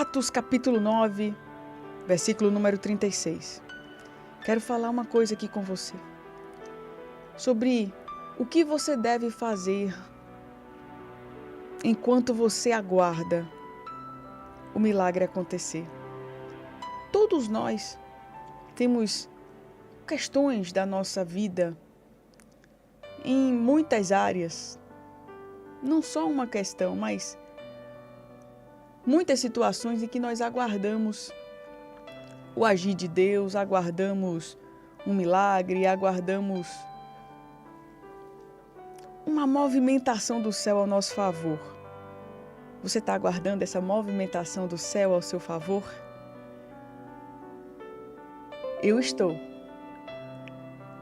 Atos capítulo 9, versículo número 36. Quero falar uma coisa aqui com você. Sobre o que você deve fazer enquanto você aguarda o milagre acontecer. Todos nós temos questões da nossa vida em muitas áreas. Não só uma questão, mas muitas situações em que nós aguardamos o agir de Deus, aguardamos um milagre, aguardamos uma movimentação do céu ao nosso favor. Você está aguardando essa movimentação do céu ao seu favor? Eu estou.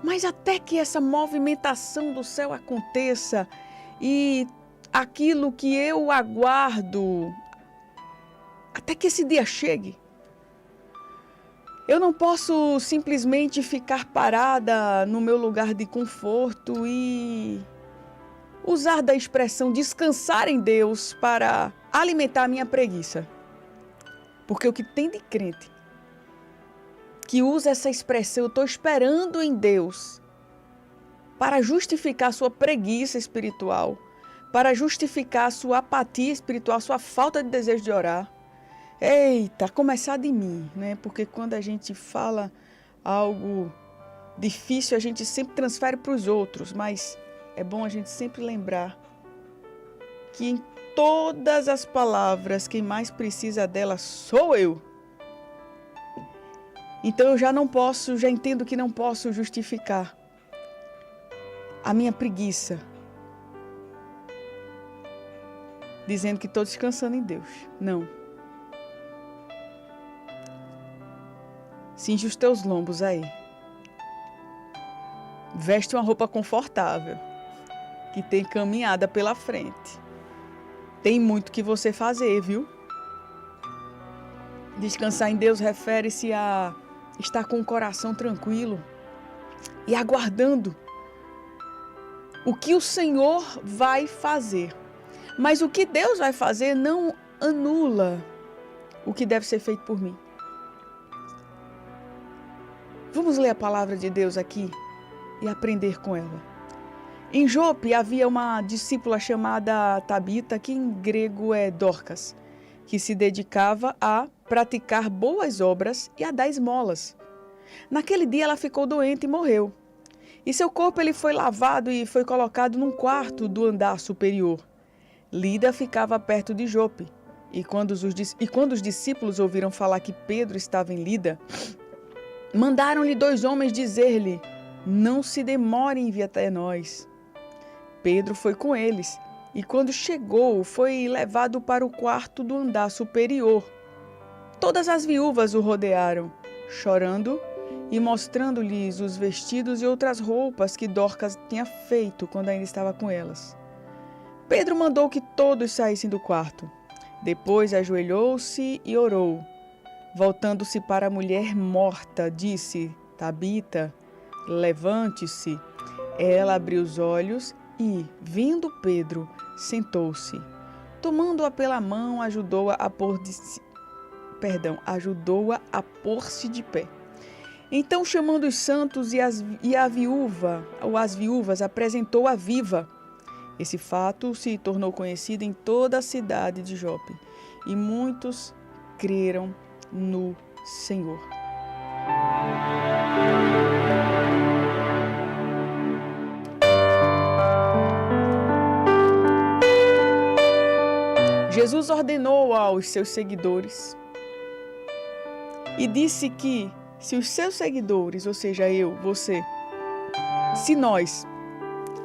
Mas até que essa movimentação do céu aconteça e aquilo que eu aguardo, até que esse dia chegue, eu não posso simplesmente ficar parada no meu lugar de conforto e usar da expressão descansar em Deus para alimentar a minha preguiça. Porque o que tem de crente que usa essa expressão, eu estou esperando em Deus, para justificar sua preguiça espiritual, para justificar sua apatia espiritual, sua falta de desejo de orar. Eita, começar de mim, né? Porque quando a gente fala algo difícil, a gente sempre transfere para os outros, mas é bom a gente sempre lembrar que em todas as palavras, quem mais precisa delas sou eu. Então eu já entendo que não posso justificar a minha preguiça, dizendo que estou descansando em Deus. Não. Cinge os teus lombos aí. Veste uma roupa confortável, que tem caminhada pela frente. Tem muito que você fazer, viu? Descansar em Deus refere-se a estar com o coração tranquilo e aguardando o que o Senhor vai fazer. Mas o que Deus vai fazer não anula o que deve ser feito por mim. Vamos ler a palavra de Deus aqui e aprender com ela. Em Jope havia uma discípula chamada Tabita, que em grego é Dorcas, que se dedicava a praticar boas obras e a dar esmolas. Naquele dia ela ficou doente e morreu. E seu corpo ele foi lavado e foi colocado num quarto do andar superior. Lida ficava perto de Jope. E quando os discípulos ouviram falar que Pedro estava em Lida, mandaram-lhe 2 homens dizer-lhe: não se demore em vir até nós. Pedro foi com eles, e quando chegou, foi levado para o quarto do andar superior. Todas as viúvas o rodearam, chorando e mostrando-lhes os vestidos e outras roupas que Dorcas tinha feito quando ainda estava com elas. Pedro mandou que todos saíssem do quarto. Depois ajoelhou-se e orou. Voltando-se para a mulher morta, disse: Tabita, levante-se. Ela abriu os olhos e, vendo Pedro, sentou-se. Tomando-a pela mão, ajudou-a a pôr-se de pé. Então, chamando os santos e a viúva, ou as viúvas, apresentou-a viva. Esse fato se tornou conhecido em toda a cidade de Jope, e muitos creram no Senhor. Jesus ordenou aos seus seguidores e disse que se os seus seguidores, ou seja, eu, você, se nós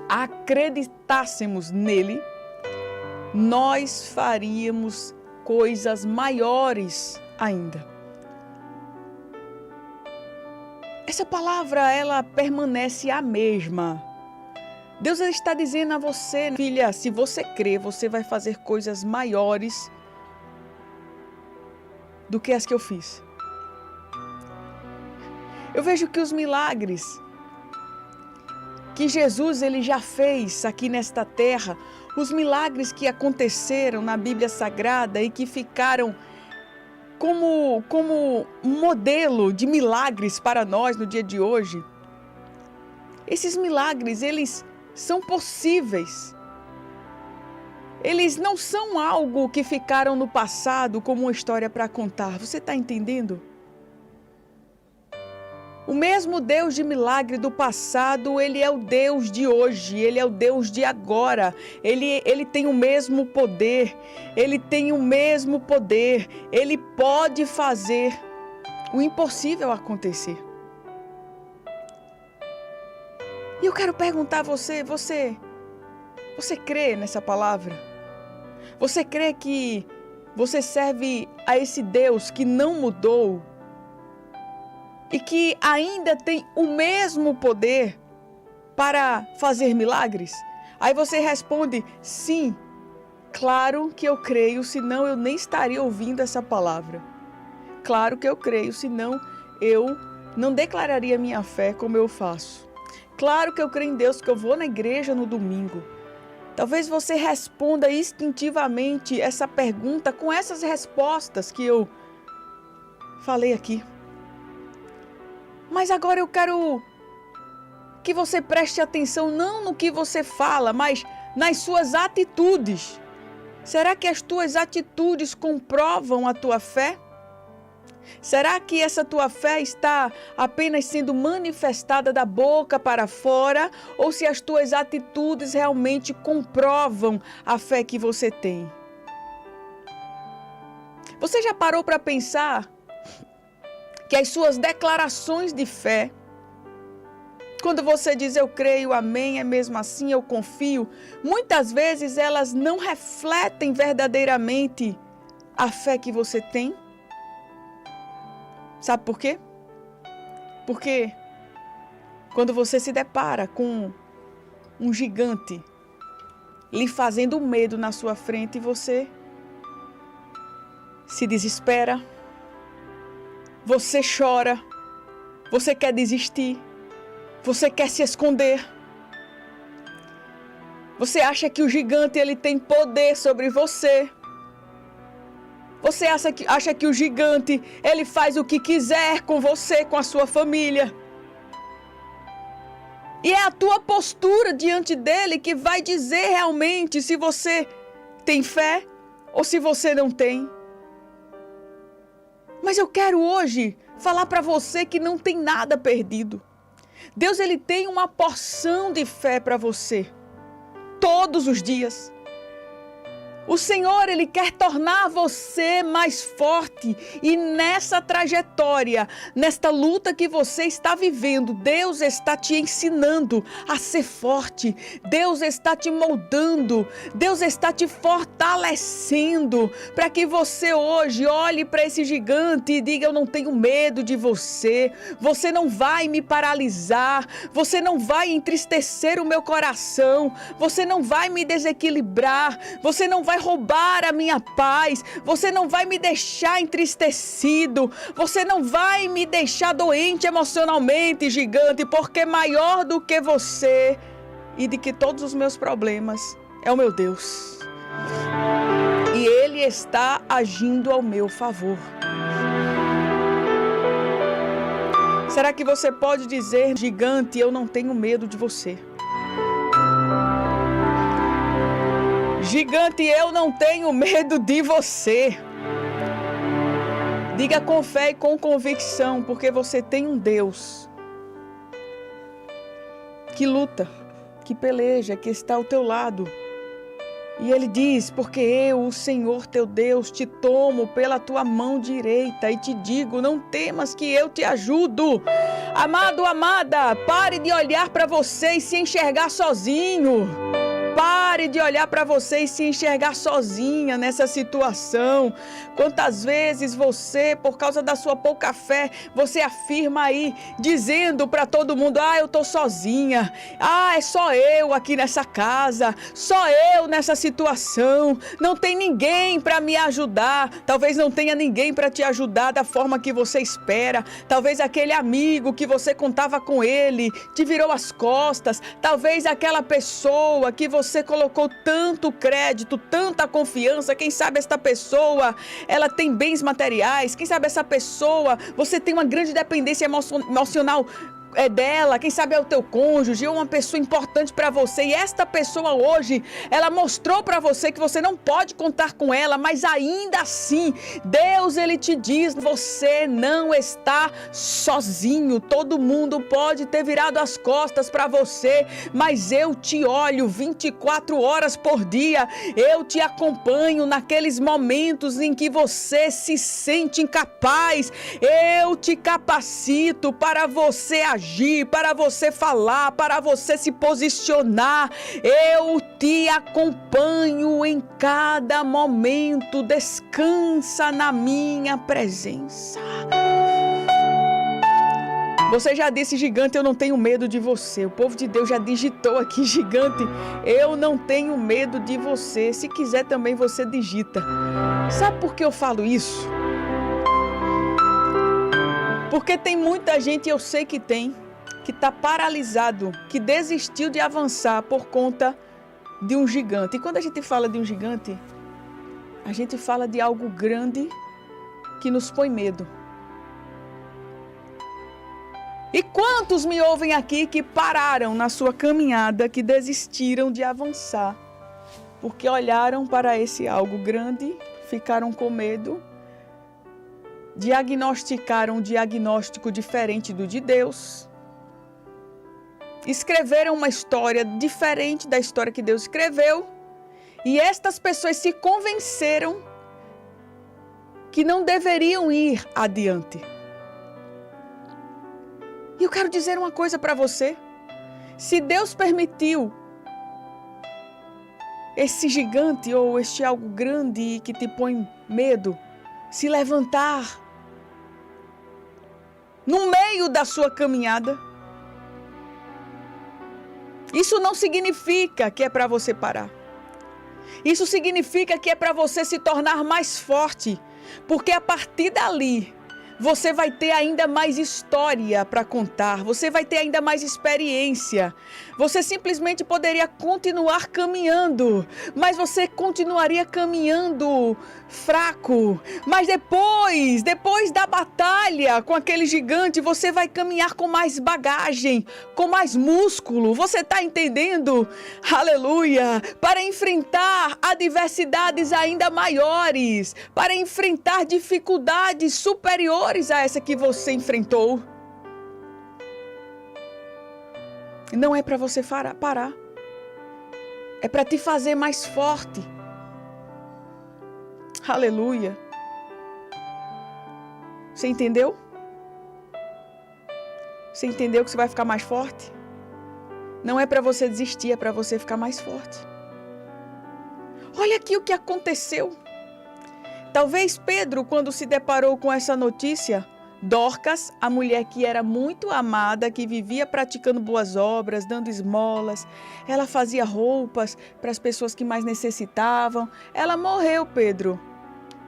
acreditássemos nele, nós faríamos coisas maiores ainda. Essa palavra, ela permanece a mesma. Deus está dizendo a você, filha, se você crer, você vai fazer coisas maiores do que as que eu fiz. Eu vejo que os milagres que Jesus ele já fez aqui nesta terra, os milagres que aconteceram na Bíblia Sagrada e que ficaram como um modelo de milagres para nós no dia de hoje. Esses milagres, eles são possíveis. Eles não são algo que ficaram no passado como uma história para contar. Você está entendendo? O mesmo Deus de milagre do passado, Ele é o Deus de hoje, Ele é o Deus de agora. Ele tem o mesmo poder, Ele tem o mesmo poder. Ele pode fazer o impossível acontecer. E eu quero perguntar a você crê nessa palavra? Você crê que você serve a esse Deus que não mudou? E que ainda tem o mesmo poder para fazer milagres? Aí você responde, sim, claro que eu creio, senão eu nem estaria ouvindo essa palavra. Claro que eu creio, senão eu não declararia minha fé como eu faço. Claro que eu creio em Deus, que eu vou na igreja no domingo. Talvez você responda instintivamente essa pergunta com essas respostas que eu falei aqui. Mas agora eu quero que você preste atenção não no que você fala, mas nas suas atitudes. Será que as tuas atitudes comprovam a tua fé? Será que essa tua fé está apenas sendo manifestada da boca para fora? Ou se as tuas atitudes realmente comprovam a fé que você tem? Você já parou para pensar que as suas declarações de fé, quando você diz eu creio, amém, é mesmo assim, eu confio, muitas vezes elas não refletem verdadeiramente a fé que você tem? Sabe por quê? Porque quando você se depara com um gigante lhe fazendo medo na sua frente, você se desespera, você chora, você quer desistir, você quer se esconder. Você acha que o gigante ele tem poder sobre você. Você acha que o gigante ele faz o que quiser com você, com a sua família. E é a tua postura diante dele que vai dizer realmente se você tem fé ou se você não tem. Mas eu quero hoje falar para você que não tem nada perdido. Deus ele tem uma porção de fé para você todos os dias. O Senhor, Ele quer tornar você mais forte e nessa trajetória, nesta luta que você está vivendo, Deus está te ensinando a ser forte, Deus está te moldando, Deus está te fortalecendo para que você hoje olhe para esse gigante e diga, eu não tenho medo de você, você não vai me paralisar, você não vai entristecer o meu coração, você não vai me desequilibrar, você não vai roubar a minha paz, você não vai me deixar entristecido, você não vai me deixar doente emocionalmente, gigante, porque maior do que você e de que todos os meus problemas é o meu Deus. E Ele está agindo ao meu favor. Será que você pode dizer, gigante, eu não tenho medo de você? Gigante, eu não tenho medo de você. Diga com fé e com convicção, porque você tem um Deus que luta, que peleja, que está ao teu lado. E Ele diz, porque eu, o Senhor teu Deus, te tomo pela tua mão direita e te digo, não temas que eu te ajudo. Amado, amada, pare de olhar para você e se enxergar sozinho. Pare de olhar para você e se enxergar sozinha nessa situação. Quantas vezes você, por causa da sua pouca fé, você afirma aí, dizendo para todo mundo, eu tô sozinha. É só eu aqui nessa casa, só eu nessa situação. Não tem ninguém para me ajudar. Talvez não tenha ninguém para te ajudar da forma que você espera. Talvez aquele amigo que você contava com ele te virou as costas. Talvez aquela pessoa que você você colocou tanto crédito, tanta confiança. Quem sabe esta pessoa, ela tem bens materiais. Quem sabe essa pessoa, você tem uma grande dependência emocional dela, quem sabe é o teu cônjuge, ou uma pessoa importante para você, e esta pessoa hoje, ela mostrou para você que você não pode contar com ela, mas ainda assim, Deus, ele te diz, você não está sozinho. Todo mundo pode ter virado as costas para você, mas eu te olho 24 horas por dia, eu te acompanho naqueles momentos em que você se sente incapaz, eu te capacito para você agir, para você falar, para você se posicionar. Eu te acompanho em cada momento. Descansa na minha presença. Você já disse, gigante, eu não tenho medo de você. O povo de Deus já digitou aqui, gigante, eu não tenho medo de você. Se quiser também você digita. Sabe por que eu falo isso? Porque tem muita gente, eu sei que tem, que está paralisado, que desistiu de avançar por conta de um gigante. E quando a gente fala de um gigante, a gente fala de algo grande que nos põe medo. E quantos me ouvem aqui que pararam na sua caminhada, que desistiram de avançar, porque olharam para esse algo grande, ficaram com medo, diagnosticaram um diagnóstico diferente do de Deus, escreveram uma história diferente da história que Deus escreveu, e estas pessoas se convenceram que não deveriam ir adiante. E eu quero dizer uma coisa para você: se Deus permitiu esse gigante ou este algo grande que te põe medo se levantar no meio da sua caminhada, isso não significa que é para você parar. Isso significa que é para você se tornar mais forte, porque a partir dali você vai ter ainda mais história para contar, você vai ter ainda mais experiência. Você simplesmente poderia continuar caminhando, mas você continuaria caminhando fraco. Mas depois da batalha com aquele gigante, você vai caminhar com mais bagagem, com mais músculo. Você está entendendo? Aleluia! Para enfrentar adversidades ainda maiores, para enfrentar dificuldades superiores a essa que você enfrentou. Não é para você parar. É para te fazer mais forte. Aleluia. Você entendeu? Você entendeu que você vai ficar mais forte? Não é para você desistir, é para você ficar mais forte. Olha aqui o que aconteceu. Talvez Pedro, quando se deparou com essa notícia, Dorcas, a mulher que era muito amada, que vivia praticando boas obras, dando esmolas, ela fazia roupas para as pessoas que mais necessitavam, ela morreu, Pedro.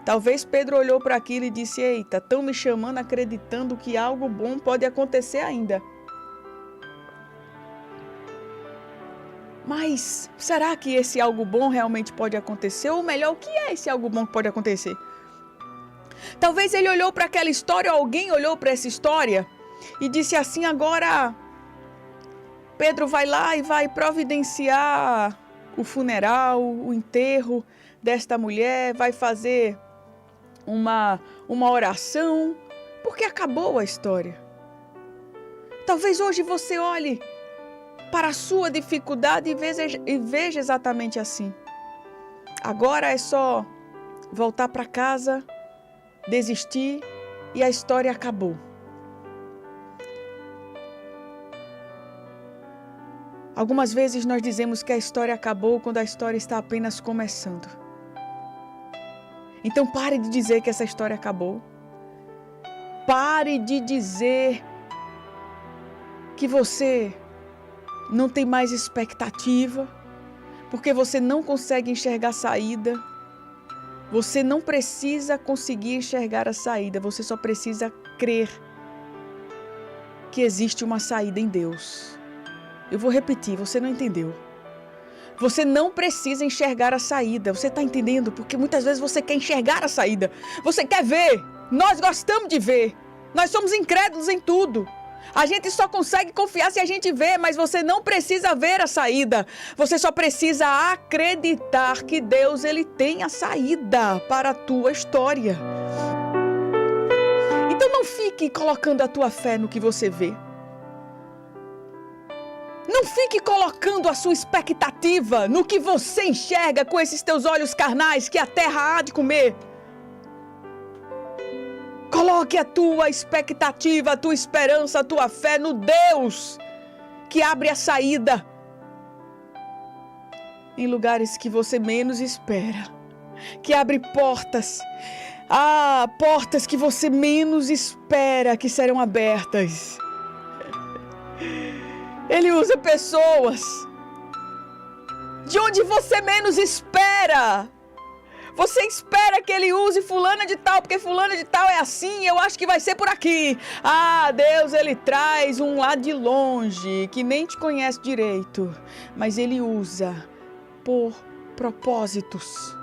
Talvez Pedro olhou para aquilo e disse: eita, estão me chamando acreditando que algo bom pode acontecer ainda. Mas será que esse algo bom realmente pode acontecer? Ou melhor, o que é esse algo bom que pode acontecer? Talvez ele olhou para aquela história, ou alguém olhou para essa história e disse assim: agora Pedro vai lá e vai providenciar o funeral, o enterro desta mulher, vai fazer uma oração, porque acabou a história. Talvez hoje você olhe para a sua dificuldade e veja exatamente assim. Agora é só voltar para casa, desistir e a história acabou. Algumas vezes nós dizemos que a história acabou quando a história está apenas começando. Então pare de dizer que essa história acabou. Pare de dizer que você não tem mais expectativa, porque você não consegue enxergar saída. Você não precisa conseguir enxergar a saída, você só precisa crer que existe uma saída em Deus. Eu vou repetir, você não entendeu. Você não precisa enxergar a saída. Você está entendendo? Porque muitas vezes você quer enxergar a saída. Você quer ver. Nós gostamos de ver. Nós somos incrédulos em tudo. A gente só consegue confiar se a gente vê, mas você não precisa ver a saída. Você só precisa acreditar que Deus, ele tem a saída para a tua história. Então não fique colocando a tua fé no que você vê. Não fique colocando a sua expectativa no que você enxerga com esses teus olhos carnais que a terra há de comer. Coloque a tua expectativa, a tua esperança, a tua fé no Deus que abre a saída em lugares que você menos espera, que abre portas, portas que você menos espera que serão abertas. Ele usa pessoas de onde você menos espera. Você espera que ele use fulana de tal, porque fulana de tal é assim, eu acho que vai ser por aqui. Deus, ele traz um lá de longe, que nem te conhece direito, mas ele usa por propósitos.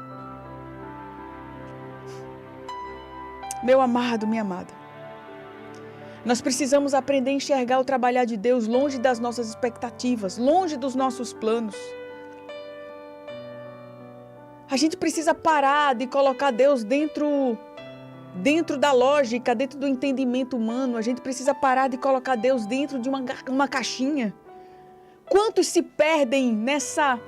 Meu amado, minha amada, nós precisamos aprender a enxergar o trabalhar de Deus longe das nossas expectativas, longe dos nossos planos. A gente precisa parar de colocar Deus dentro da lógica, dentro do entendimento humano. A gente precisa parar de colocar Deus dentro de uma caixinha. Quantos se perdem nessa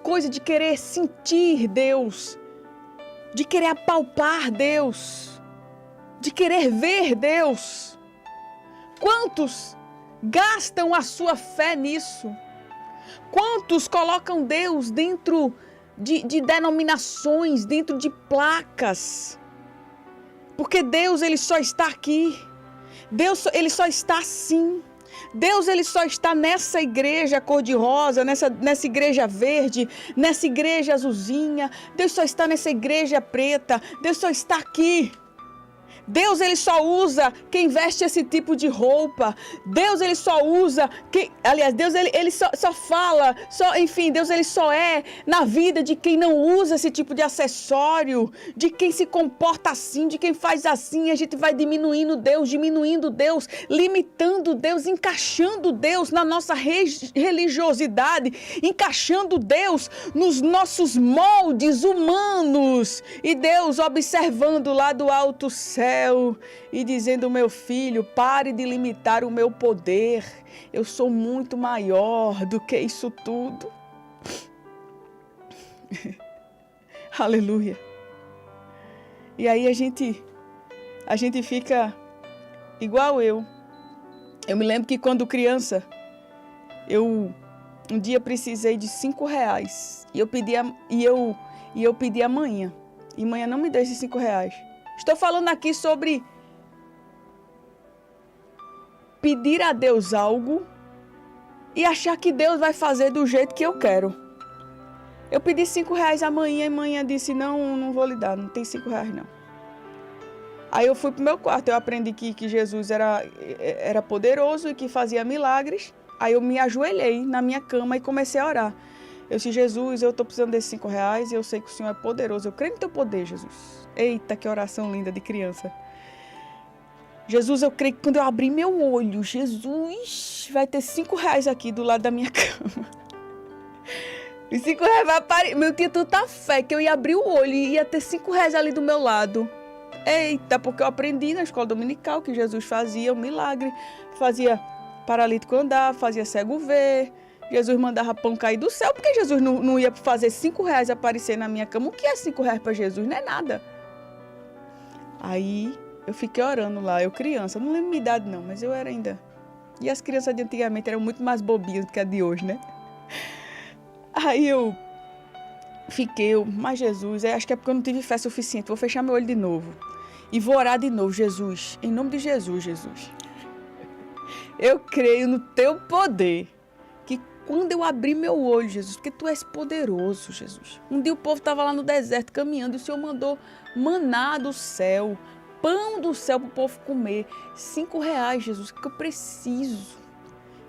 coisa de querer sentir Deus, de querer apalpar Deus, de querer ver Deus? Quantos gastam a sua fé nisso? Quantos colocam Deus dentro de denominações, dentro de placas? Porque Deus, ele só está aqui. Deus, ele só está assim. Deus, ele só está nessa igreja cor-de-rosa, nessa igreja verde, nessa igreja azulzinha. Deus só está nessa igreja preta. Deus só está aqui. Deus, ele só usa quem veste esse tipo de roupa. Deus, ele só usa Deus, ele só fala, enfim, Deus, ele só é na vida de quem não usa esse tipo de acessório, de quem se comporta assim, de quem faz assim. A gente vai diminuindo Deus, limitando Deus, encaixando Deus na nossa religiosidade, encaixando Deus nos nossos moldes humanos. E Deus observando lá do alto céu e dizendo: meu filho, pare de limitar o meu poder. Eu sou muito maior do que isso tudo. Aleluia. E aí a gente fica igual eu. Eu me lembro que quando criança, um dia precisei de R$5 e eu pedi a manhã. E manhã não me deu esses R$5. Estou falando aqui sobre pedir a Deus algo e achar que Deus vai fazer do jeito que eu quero. Eu pedi R$5 amanhã e manhã disse: não vou lhe dar, não tem R$5 não. Aí eu fui pro meu quarto, eu aprendi que Jesus era poderoso e que fazia milagres. Aí eu me ajoelhei na minha cama e comecei a orar. Eu disse: Jesus, eu estou precisando desses R$5 e eu sei que o Senhor é poderoso. Eu creio no teu poder, Jesus. Eita, que oração linda de criança. Jesus, eu creio que quando eu abrir meu olho, Jesus, vai ter R$5 aqui do lado da minha cama. Os R$5 vai aparecer. Meu, tinha tanta fé que eu ia abrir o olho e ia ter R$5 ali do meu lado. Eita, porque eu aprendi na escola dominical que Jesus fazia um milagre. Fazia paralítico andar, fazia cego ver. Jesus mandava pão cair do céu. Porque Jesus não ia fazer R$5 aparecer na minha cama? O que é R$5 para Jesus? Não é nada. Aí eu fiquei orando lá, eu criança, não lembro minha idade não, mas eu era ainda. E as crianças de antigamente eram muito mais bobinhas do que a de hoje, né? Aí eu fiquei, mas Jesus, acho que é porque eu não tive fé suficiente, vou fechar meu olho de novo. E vou orar de novo: Jesus, em nome de Jesus, Jesus. Eu creio no teu poder, que quando eu abrir meu olho, Jesus, porque tu és poderoso, Jesus. Um dia o povo estava lá no deserto caminhando e o Senhor mandou maná do céu, pão do céu para o povo comer. R$5, Jesus, que eu preciso.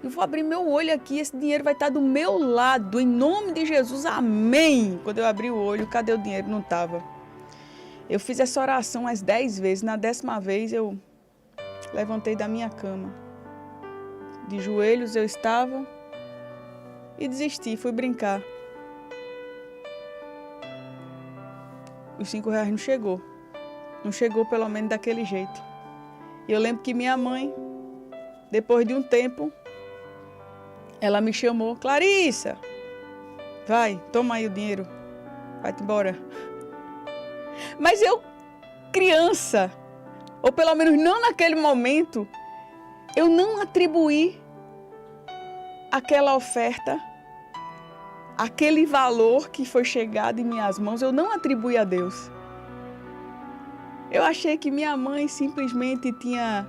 Eu vou abrir meu olho aqui, esse dinheiro vai estar do meu lado, em nome de Jesus, amém. Quando eu abri o olho, cadê o dinheiro? Não estava. Eu fiz essa oração umas 10 vezes, na 10ª vez eu levantei da minha cama. De joelhos eu estava e desisti, fui brincar. Os R$5 não chegou. Não chegou pelo menos daquele jeito. E eu lembro que minha mãe, depois de um tempo, ela me chamou, Clarissa, vai, toma aí o dinheiro, vai-te embora. Mas eu, criança, ou pelo menos não naquele momento, eu não atribuí aquela oferta, aquele valor que foi chegado em minhas mãos, eu não atribuí a Deus. Eu achei que minha mãe simplesmente tinha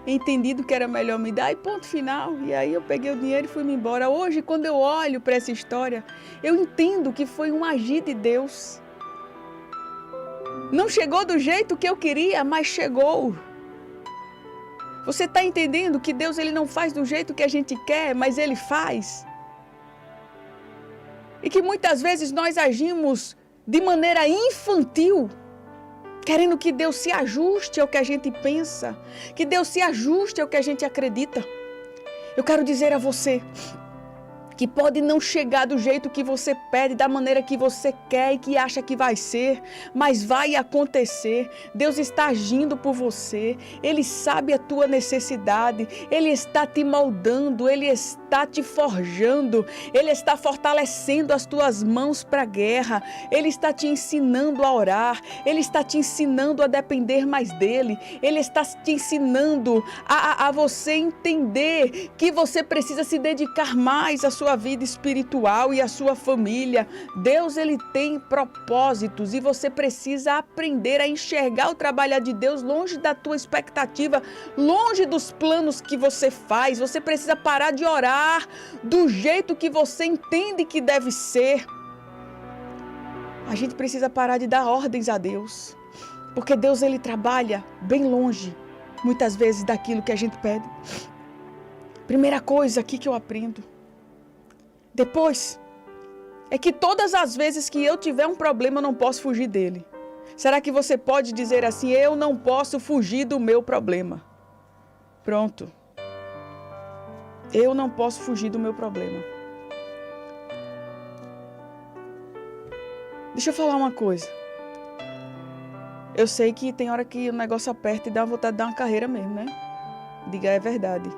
entendido que era melhor me dar e ponto final. E aí eu peguei o dinheiro e fui-me embora. Hoje, quando eu olho para essa história, eu entendo que foi um agir de Deus. Não chegou do jeito que eu queria, mas chegou. Você está entendendo que Deus ele não faz do jeito que a gente quer, mas Ele faz? E que muitas vezes nós agimos de maneira infantil, querendo que Deus se ajuste ao que a gente pensa, que Deus se ajuste ao que a gente acredita. Eu quero dizer a você que pode não chegar do jeito que você pede, da maneira que você quer e que acha que vai ser, mas vai acontecer. Deus está agindo por você, Ele sabe a tua necessidade, Ele está te moldando, Ele está te forjando, Ele está fortalecendo as tuas mãos para a guerra, Ele está te ensinando a orar, Ele está te ensinando a depender mais dEle, Ele está te ensinando a você entender que você precisa se dedicar mais à sua vida espiritual e à sua família. Deus ele tem propósitos e você precisa aprender a enxergar o trabalho de Deus longe da tua expectativa, longe dos planos que você faz. Você precisa parar de orar do jeito que você entende que deve ser. A gente precisa parar de dar ordens a Deus, porque Deus ele trabalha bem longe, muitas vezes, daquilo que a gente pede. Primeira coisa aqui que eu aprendo. Depois, é que todas as vezes que eu tiver um problema, eu não posso fugir dele. Será que você pode dizer assim, eu não posso fugir do meu problema? Pronto. Eu não posso fugir do meu problema. Deixa eu falar uma coisa. Eu sei que tem hora que o negócio aperta e dá vontade de dar uma carreira mesmo, né? Diga, é verdade.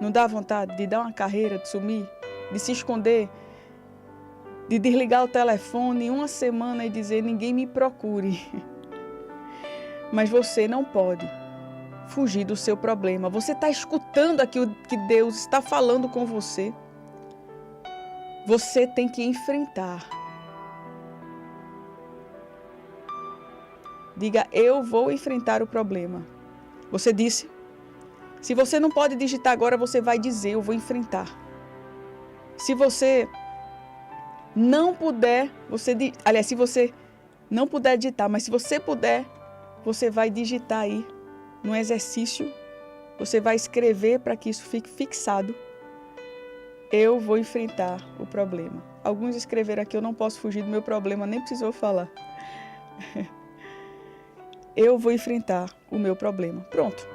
Não dá vontade de dar uma carreira, de sumir? De se esconder, de desligar o telefone uma semana e dizer, ninguém me procure. Mas você não pode fugir do seu problema. Você está escutando aquilo que Deus está falando com você. Você tem que enfrentar. Diga, eu vou enfrentar o problema. Você disse. Se você não pode digitar agora, você vai dizer, eu vou enfrentar. Se você não puder, se você não puder digitar, mas se você puder, você vai digitar aí no exercício, você vai escrever para que isso fique fixado. Eu vou enfrentar o problema. Alguns escreveram aqui, eu não posso fugir do meu problema, nem precisou falar. Eu vou enfrentar o meu problema. Pronto.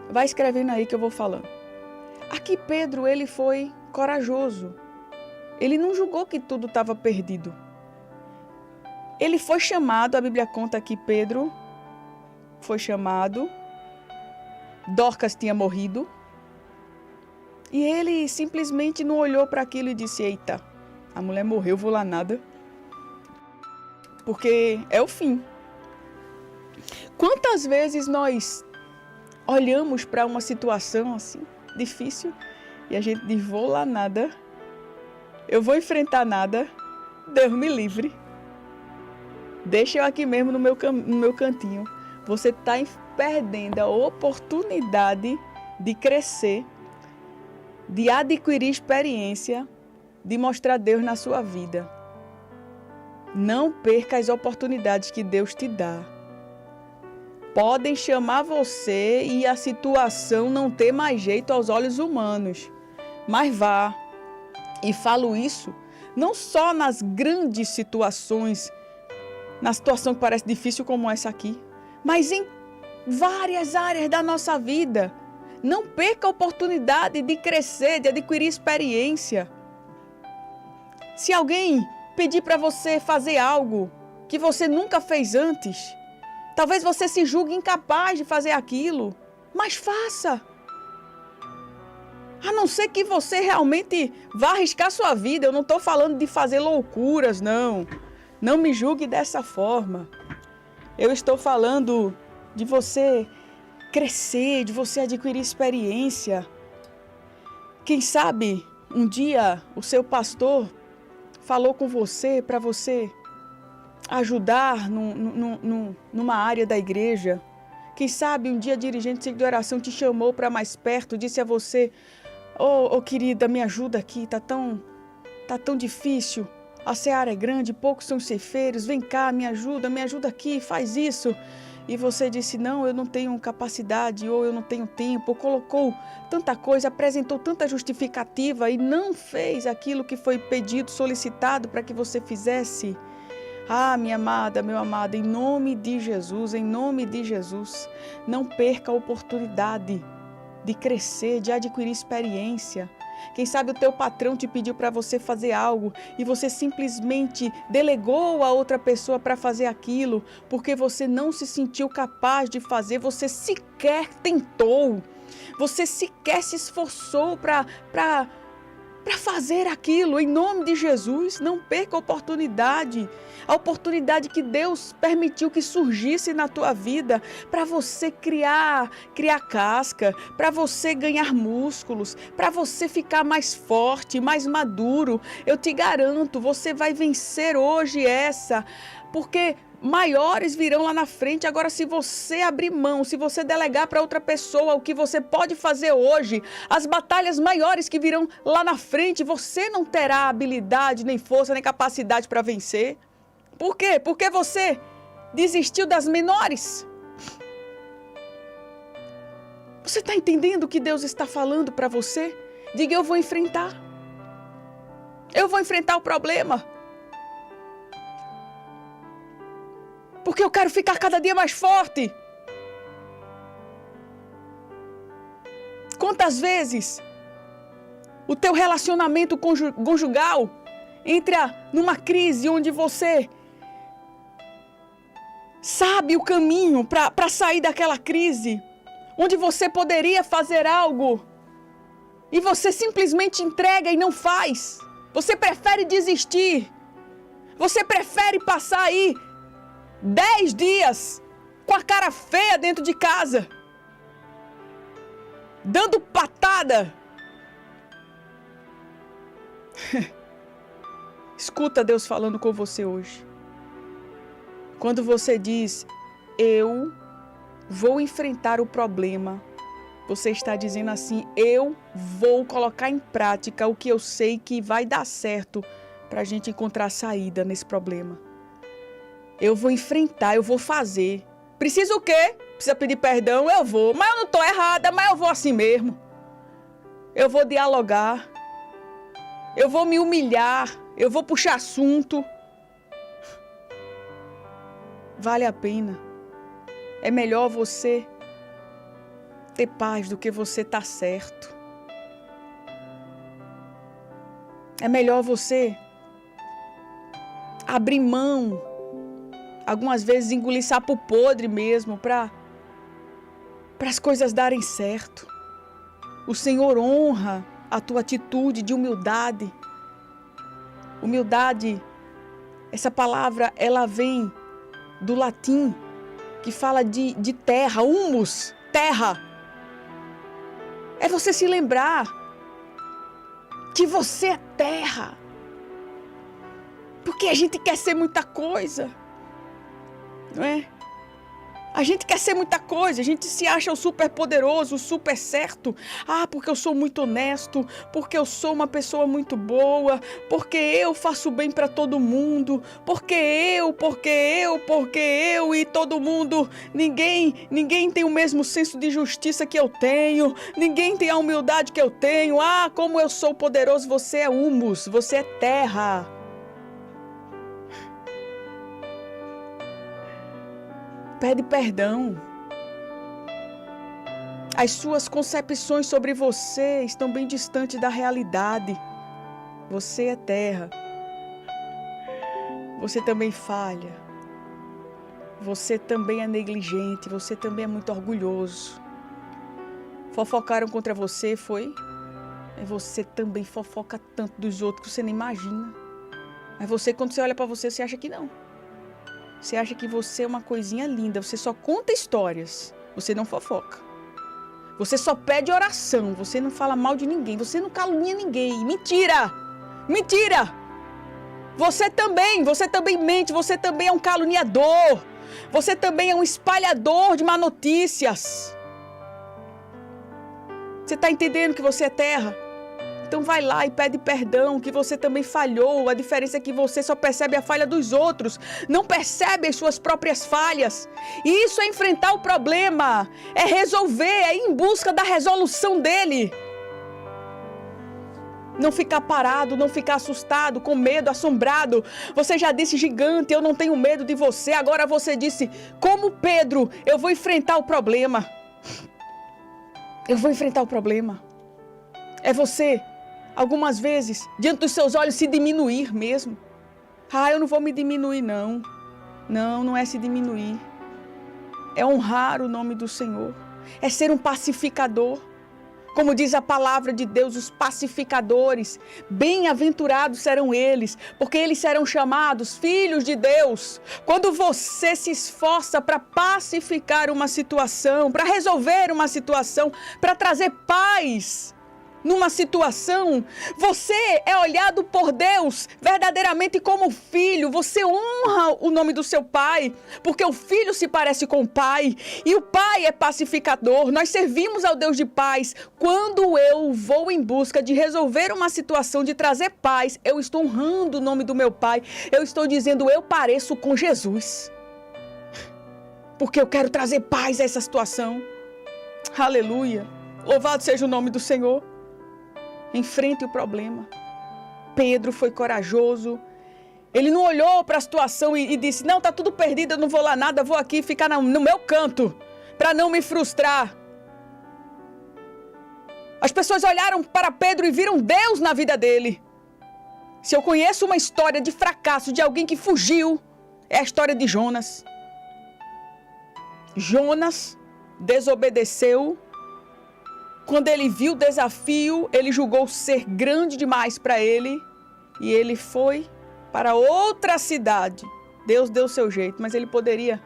Vai escrevendo aí que eu vou falando. Aqui Pedro, ele foi corajoso. Ele não julgou que tudo estava perdido. Ele foi chamado, a Bíblia conta que Pedro foi chamado, Dorcas tinha morrido, e ele simplesmente não olhou para aquilo e disse, eita, a mulher morreu, vou lá nada. Porque é o fim. Quantas vezes nós olhamos para uma situação assim, difícil, e a gente diz, vou lá nada, eu vou enfrentar nada, Deus me livre. Deixa eu aqui mesmo no meu cantinho. Você está perdendo a oportunidade de crescer, de adquirir experiência, de mostrar Deus na sua vida. Não perca as oportunidades que Deus te dá. Podem chamar você e a situação não ter mais jeito aos olhos humanos. Mas vá. E falo isso não só nas grandes situações, na situação que parece difícil como essa aqui, mas em várias áreas da nossa vida. Não perca a oportunidade de crescer, de adquirir experiência. Se alguém pedir para você fazer algo que você nunca fez antes, talvez você se julgue incapaz de fazer aquilo, mas faça. A não ser que você realmente vá arriscar sua vida. Eu não estou falando de fazer loucuras, não. Não me julgue dessa forma. Eu estou falando de você crescer, de você adquirir experiência. Quem sabe um dia o seu pastor falou com você para você ajudar numa área da igreja. Quem sabe um dia a dirigente de oração te chamou para mais perto, disse a você: Oh, querida, me ajuda aqui, tá tão difícil. A seara é grande, poucos são ceifeiros, vem cá, me ajuda aqui, faz isso. E você disse: não, eu não tenho capacidade, ou eu não tenho tempo, ou colocou tanta coisa, apresentou tanta justificativa e não fez aquilo que foi pedido, solicitado para que você fizesse. Ah, minha amada, meu amado, em nome de Jesus, não perca a oportunidade de crescer, de adquirir experiência. Quem sabe o teu patrão te pediu para você fazer algo e você simplesmente delegou a outra pessoa para fazer aquilo porque você não se sentiu capaz de fazer, você sequer tentou, você sequer se esforçou para fazer aquilo. Em nome de Jesus, não perca a oportunidade que Deus permitiu que surgisse na tua vida para você criar casca, para você ganhar músculos, para você ficar mais forte, mais maduro. Eu te garanto, você vai vencer hoje porque maiores virão lá na frente. Agora, se você abrir mão, se você delegar para outra pessoa o que você pode fazer hoje, as batalhas maiores que virão lá na frente, você não terá habilidade, nem força, nem capacidade para vencer. Por quê? Porque você desistiu das menores. Você está entendendo o que Deus está falando para você? Diga: eu vou enfrentar. Eu vou enfrentar o problema. Porque eu quero ficar cada dia mais forte. Quantas vezes o teu relacionamento conjugal entra numa crise onde você sabe o caminho para sair daquela crise, onde você poderia fazer algo e você simplesmente entrega e não faz. Você prefere desistir. Você prefere passar aí 10 dias com a cara feia dentro de casa, dando patada. Escuta Deus falando com você hoje. Quando você diz: eu vou enfrentar o problema, você está dizendo assim: eu vou colocar em prática o que eu sei que vai dar certo para a gente encontrar saída nesse problema. Eu vou enfrentar, eu vou fazer. Precisa o quê? Precisa pedir perdão? Eu vou. Mas eu não estou errada, mas eu vou assim mesmo. Eu vou dialogar. Eu vou me humilhar. Eu vou puxar assunto. Vale a pena. É melhor você ter paz do que você estar certo. É melhor você abrir mão, algumas vezes engolir sapo podre mesmo, para as coisas darem certo. O Senhor honra a tua atitude de humildade. Humildade, essa palavra, ela vem do latim, que fala de terra, humus, terra. É você se lembrar que você é terra. Porque a gente quer ser muita coisa, não é? A gente quer ser muita coisa, a gente se acha o super poderoso, o super certo. Ah, porque eu sou muito honesto, porque eu sou uma pessoa muito boa, porque eu faço bem para todo mundo, porque eu e todo mundo, ninguém tem o mesmo senso de justiça que eu tenho, ninguém tem a humildade que eu tenho. Ah, como eu sou poderoso, você é humus, você é terra. Pede perdão. As suas concepções sobre você estão bem distantes da realidade. Você é terra. Você também falha. Você também é negligente. Você também é muito orgulhoso. Fofocaram contra você, foi? Mas você também fofoca tanto dos outros que você nem imagina. Mas você, quando você olha para você, você acha que não. Você acha que você é uma coisinha linda, você só conta histórias, você não fofoca. Você só pede oração, você não fala mal de ninguém, você não calunia ninguém. Mentira! Mentira! Você também mente, você também é um caluniador. Você também é um espalhador de má notícias. Você está entendendo que você é terra? Então vai lá e pede perdão, que você também falhou. A diferença é que você só percebe a falha dos outros, não percebe as suas próprias falhas. E isso é enfrentar o problema, é resolver, é ir em busca da resolução dele. Não ficar parado, não ficar assustado, com medo, assombrado. Você já disse, gigante, eu não tenho medo de você. Agora você disse, como Pedro, eu vou enfrentar o problema. Eu vou enfrentar o problema. É você, algumas vezes, diante dos seus olhos, se diminuir mesmo. Ah, eu não vou me diminuir, não. Não, não é se diminuir. É honrar o nome do Senhor. É ser um pacificador. Como diz a palavra de Deus, os pacificadores, bem-aventurados serão eles, porque eles serão chamados filhos de Deus. Quando você se esforça para pacificar uma situação, para resolver uma situação, para trazer paz numa situação, você é olhado por Deus verdadeiramente como filho. Você honra o nome do seu pai, porque o filho se parece com o pai e o pai é pacificador. Nós servimos ao Deus de paz. Quando eu vou em busca de resolver uma situação, de trazer paz, eu estou honrando o nome do meu pai. Eu estou dizendo, eu pareço com Jesus, porque eu quero trazer paz a essa situação. Aleluia. Louvado seja o nome do Senhor. Enfrente o problema. Pedro foi corajoso. Ele não olhou para a situação e disse, não, tá tudo perdido, eu não vou lá nada, vou aqui ficar no meu canto, para não me frustrar. As pessoas olharam para Pedro e viram Deus na vida dele. Se eu conheço uma história de fracasso de alguém que fugiu, é a história de Jonas. Jonas desobedeceu. Quando ele viu o desafio, ele julgou ser grande demais para ele e ele foi para outra cidade. Deus deu o seu jeito, mas ele poderia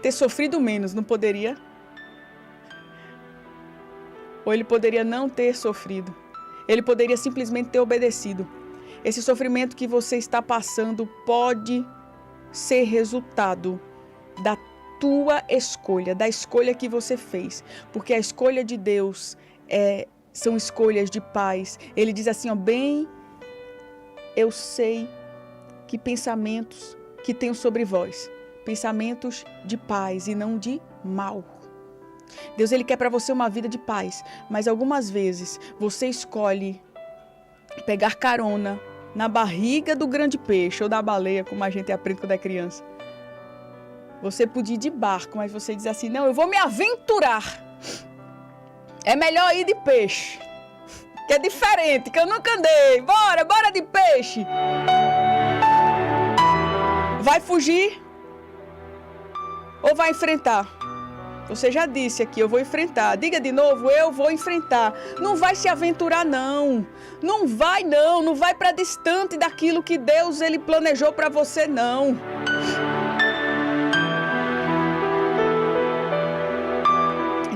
ter sofrido menos, não poderia? Ou ele poderia não ter sofrido. Ele poderia simplesmente ter obedecido. Esse sofrimento que você está passando pode ser resultado da tua escolha, da escolha que você fez, porque a escolha de Deus são escolhas de paz. Ele diz assim, ó, bem, eu sei que pensamentos que tenho sobre vós, pensamentos de paz e não de mal. Deus, ele quer para você uma vida de paz, mas algumas vezes você escolhe pegar carona na barriga do grande peixe ou da baleia, como a gente aprende quando é criança. Você podia ir de barco, mas você diz assim, não, eu vou me aventurar. É melhor ir de peixe, que é diferente, que eu nunca andei. Bora de peixe. Vai fugir ou vai enfrentar? Você já disse aqui, eu vou enfrentar. Diga de novo, eu vou enfrentar. Não vai se aventurar, não. Não vai para distante daquilo que Deus ele planejou para você, não.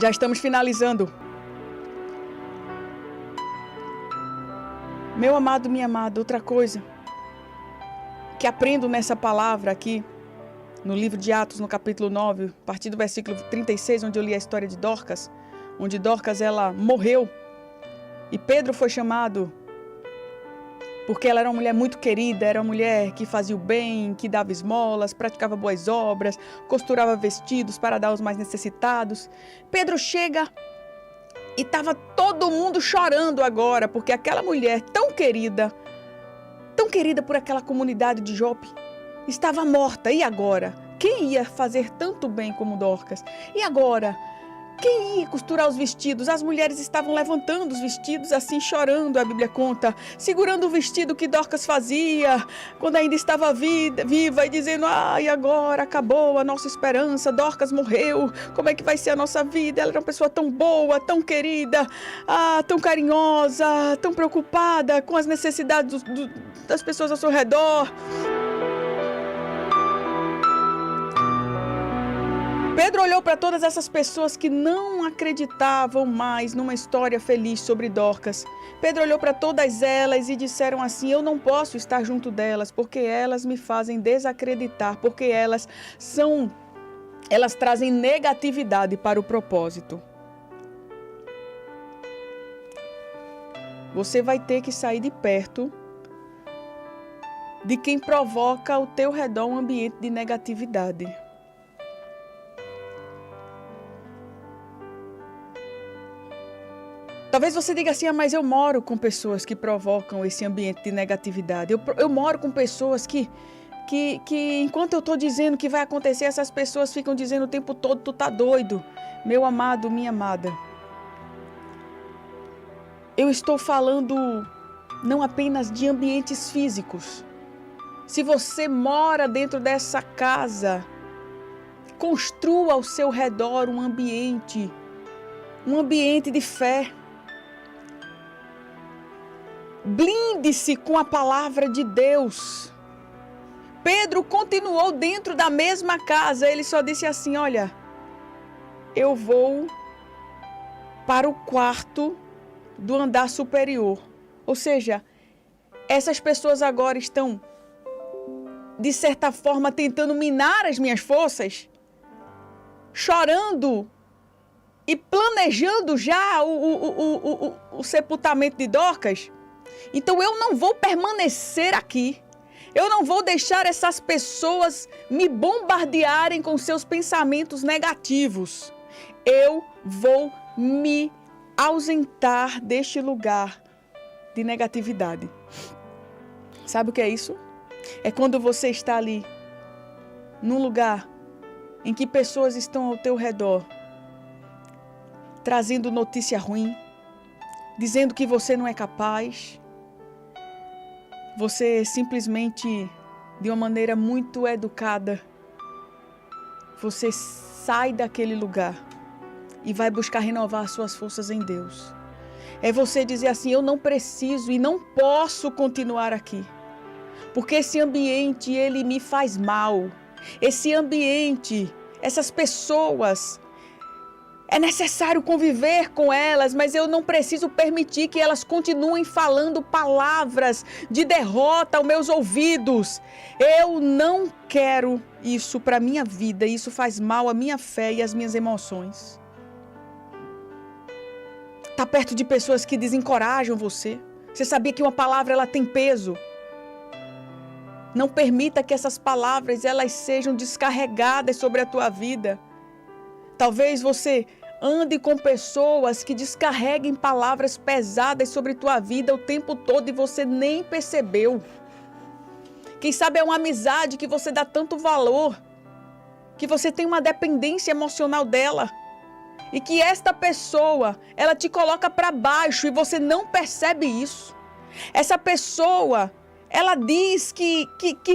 Já estamos finalizando. Meu amado, minha amada, outra coisa que aprendo nessa palavra aqui no livro de Atos, no capítulo 9, a partir do versículo 36, onde eu li a história de Dorcas, onde Dorcas ela morreu e Pedro foi chamado porque ela era uma mulher muito querida, era uma mulher que fazia o bem, que dava esmolas, praticava boas obras, costurava vestidos para dar aos mais necessitados. Pedro chega e estava todo mundo chorando agora, porque aquela mulher tão querida por aquela comunidade de Jope, estava morta. E agora? Quem ia fazer tanto bem como Dorcas? E agora? Quem ia costurar os vestidos? As mulheres estavam levantando os vestidos, assim, chorando, a Bíblia conta, segurando o vestido que Dorcas fazia, quando ainda estava viva, e dizendo, e agora acabou a nossa esperança, Dorcas morreu, como é que vai ser a nossa vida? Ela era uma pessoa tão boa, tão querida, tão carinhosa, tão preocupada com as necessidades das pessoas ao seu redor. Pedro olhou para todas essas pessoas que não acreditavam mais numa história feliz sobre Dorcas. Pedro olhou para todas elas e disseram assim, eu não posso estar junto delas, porque elas me fazem desacreditar, porque elas trazem negatividade para o propósito. Você vai ter que sair de perto de quem provoca ao teu redor um ambiente de negatividade. Talvez você diga assim, mas eu moro com pessoas que provocam esse ambiente de negatividade. Eu moro com pessoas que enquanto eu estou dizendo que vai acontecer, essas pessoas ficam dizendo o tempo todo, tu tá doido. Meu amado, minha amada. Eu estou falando não apenas de ambientes físicos. Se você mora dentro dessa casa, construa ao seu redor um ambiente de fé. Blinde-se com a palavra de Deus. Pedro continuou dentro da mesma casa. Ele só disse assim, olha, eu vou para o quarto do andar superior. Ou seja, essas pessoas agora estão, de certa forma, tentando minar as minhas forças, chorando e planejando já o sepultamento de Dorcas. Então eu não vou permanecer aqui. Eu não vou deixar essas pessoas me bombardearem com seus pensamentos negativos. Eu vou me ausentar deste lugar de negatividade. Sabe o que é isso? É quando você está ali, num lugar em que pessoas estão ao teu redor, trazendo notícia ruim, dizendo que você não é capaz. Você simplesmente, de uma maneira muito educada, você sai daquele lugar e vai buscar renovar suas forças em Deus. É você dizer assim, eu não preciso e não posso continuar aqui, porque esse ambiente, ele me faz mal. Esse ambiente, essas pessoas, é necessário conviver com elas, mas eu não preciso permitir que elas continuem falando palavras de derrota aos meus ouvidos. Eu não quero isso para a minha vida. Isso faz mal à minha fé e às minhas emoções. Está perto de pessoas que desencorajam você. Você sabia que uma palavra ela tem peso? Não permita que essas palavras elas sejam descarregadas sobre a tua vida. Talvez você ande com pessoas que descarreguem palavras pesadas sobre tua vida o tempo todo e você nem percebeu. Quem sabe é uma amizade que você dá tanto valor, que você tem uma dependência emocional dela. E que esta pessoa, ela te coloca para baixo e você não percebe isso. Essa pessoa, ela diz que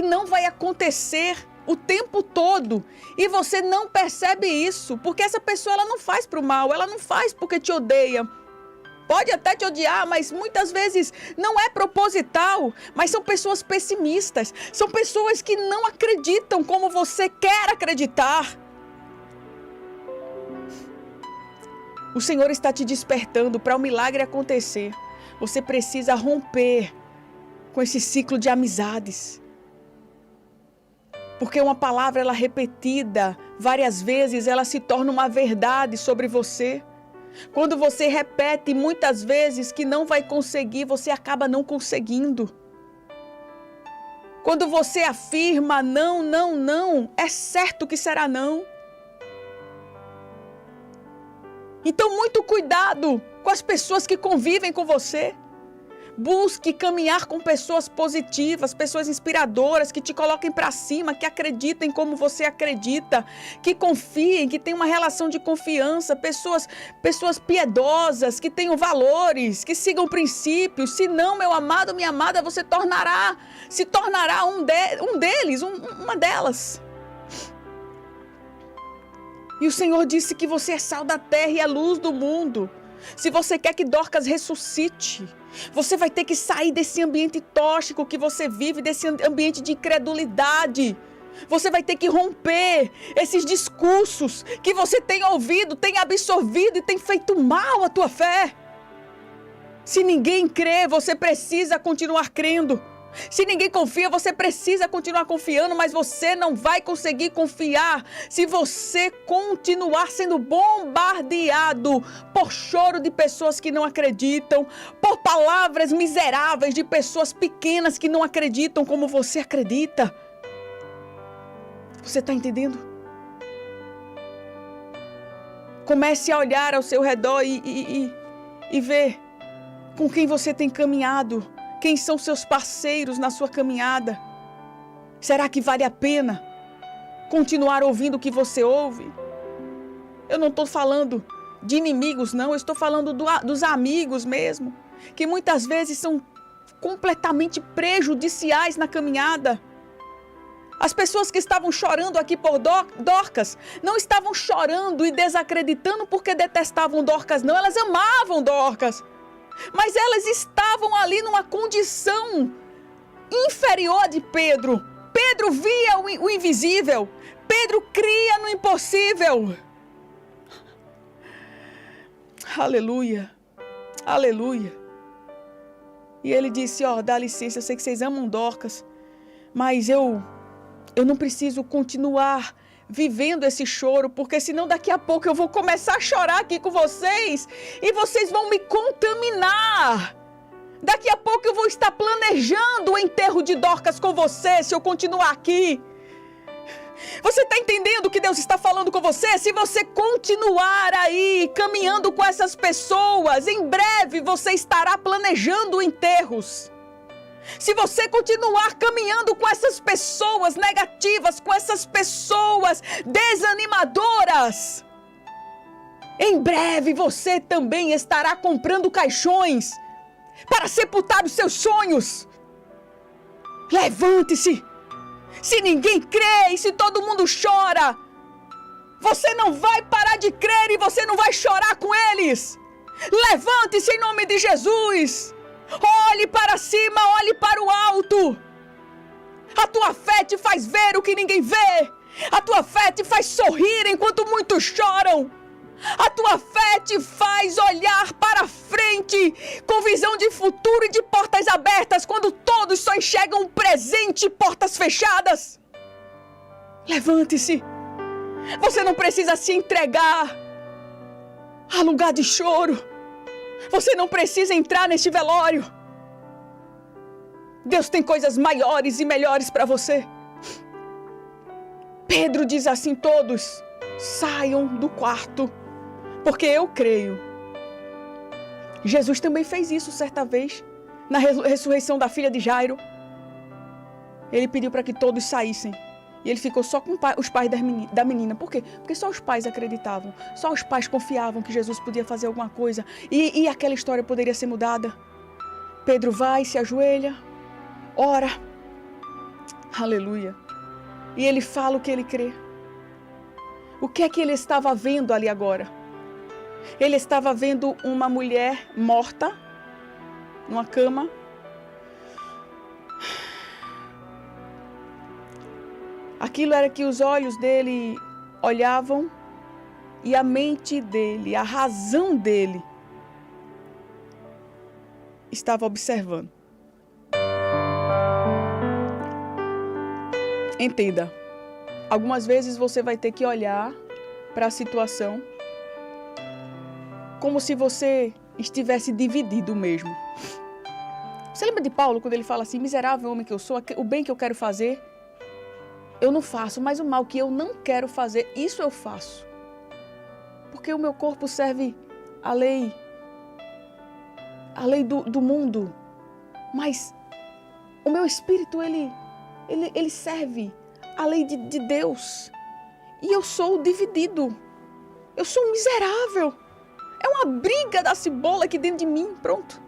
não vai acontecer o tempo todo e você não percebe isso, porque essa pessoa ela não faz para o mal, ela não faz porque te odeia. Pode até te odiar, mas muitas vezes não é proposital, mas são pessoas pessimistas, são pessoas que não acreditam como você quer acreditar. O Senhor está te despertando para o milagre acontecer. Você precisa romper com esse ciclo de amizades. Porque uma palavra, ela repetida várias vezes, ela se torna uma verdade sobre você. Quando você repete muitas vezes que não vai conseguir, você acaba não conseguindo. Quando você afirma não, não, não, é certo que será não. Então, muito cuidado com as pessoas que convivem com você. Busque caminhar com pessoas positivas, pessoas inspiradoras, que te coloquem para cima, que acreditem como você acredita, que confiem, que tenham uma relação de confiança, pessoas piedosas, que tenham valores, que sigam princípios. Se não, meu amado, minha amada, você se tornará uma delas. E o Senhor disse que você é sal da terra e a luz do mundo. Se você quer que Dorcas ressuscite, você vai ter que sair desse ambiente tóxico que você vive, desse ambiente de incredulidade. Você vai ter que romper esses discursos que você tem ouvido, tem absorvido e tem feito mal à tua fé. Se ninguém crê, você precisa continuar crendo. Se ninguém confia, você precisa continuar confiando, mas você não vai conseguir confiar se você continuar sendo bombardeado por choro de pessoas que não acreditam, por palavras miseráveis de pessoas pequenas que não acreditam como você acredita. Você está entendendo? Comece a olhar ao seu redor e ver com quem você tem caminhado. Quem são seus parceiros na sua caminhada? Será que vale a pena continuar ouvindo o que você ouve? Eu não estou falando de inimigos, não. Eu estou falando dos amigos mesmo, que muitas vezes são completamente prejudiciais na caminhada. As pessoas que estavam chorando aqui por Dorcas não estavam chorando e desacreditando porque detestavam Dorcas, não. Elas amavam Dorcas. Mas elas estavam ali numa condição inferior de Pedro. Pedro via o invisível. Pedro cria no impossível. Aleluia. Aleluia. E ele disse, dá licença, eu sei que vocês amam Dorcas, mas eu não preciso continuar vivendo esse choro, porque senão daqui a pouco eu vou começar a chorar aqui com vocês e vocês vão me contaminar. Daqui a pouco eu vou estar planejando o enterro de Dorcas com você se eu continuar aqui. Você está entendendo o que Deus está falando com você? Se você continuar aí caminhando com essas pessoas, em breve você estará planejando enterros. Se você continuar caminhando com essas pessoas negativas, com essas pessoas desanimadoras, em breve você também estará comprando caixões para sepultar os seus sonhos. Levante-se. Se ninguém crê e se todo mundo chora, você não vai parar de crer e você não vai chorar com eles. Levante-se em nome de Jesus. Olhe para cima, olhe para o alto. A tua fé te faz ver o que ninguém vê. A tua fé te faz sorrir enquanto muitos choram. A tua fé te faz olhar para frente com visão de futuro e de portas abertas quando todos só enxergam o presente e portas fechadas. Levante-se. Você não precisa se entregar a lugar de choro. Você não precisa entrar neste velório. Deus tem coisas maiores e melhores para você. Pedro diz assim, todos saiam do quarto, porque eu creio. Jesus também fez isso certa vez, na ressurreição da filha de Jairo. Ele pediu para que todos saíssem. E ele ficou só com os pais da menina. Por quê? Porque só os pais acreditavam. Só os pais confiavam que Jesus podia fazer alguma coisa. E aquela história poderia ser mudada. Pedro vai, se ajoelha, ora. Aleluia. E ele fala o que ele crê. O que é que ele estava vendo ali agora? Ele estava vendo uma mulher morta, numa cama. Aquilo era que os olhos dele olhavam e a mente dele, a razão dele, estava observando. Entenda, Algumas vezes você vai ter que olhar para a situação como se você estivesse dividido mesmo. Você lembra de Paulo quando ele fala assim: miserável homem que eu sou, o bem que eu quero fazer, eu não faço, mas o mal que eu não quero fazer, isso eu faço. Porque o meu corpo serve à lei do mundo, mas o meu espírito, ele serve à lei de Deus. E eu sou dividido, eu sou um miserável. É uma briga da cebola aqui dentro de mim, pronto.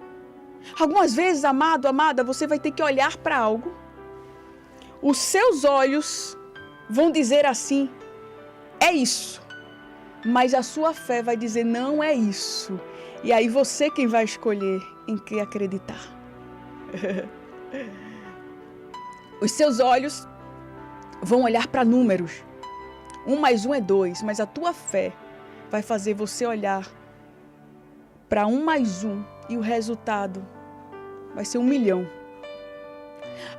Algumas vezes, amado, amada, você vai ter que olhar para algo. Os seus olhos vão dizer assim: é isso. Mas a sua fé vai dizer: não é isso. E aí você quem vai escolher em que acreditar. Os seus olhos vão olhar para números. 1 mais 1 é 2, mas a tua fé vai fazer você olhar para 1 mais 1 e o resultado vai ser 1 milhão.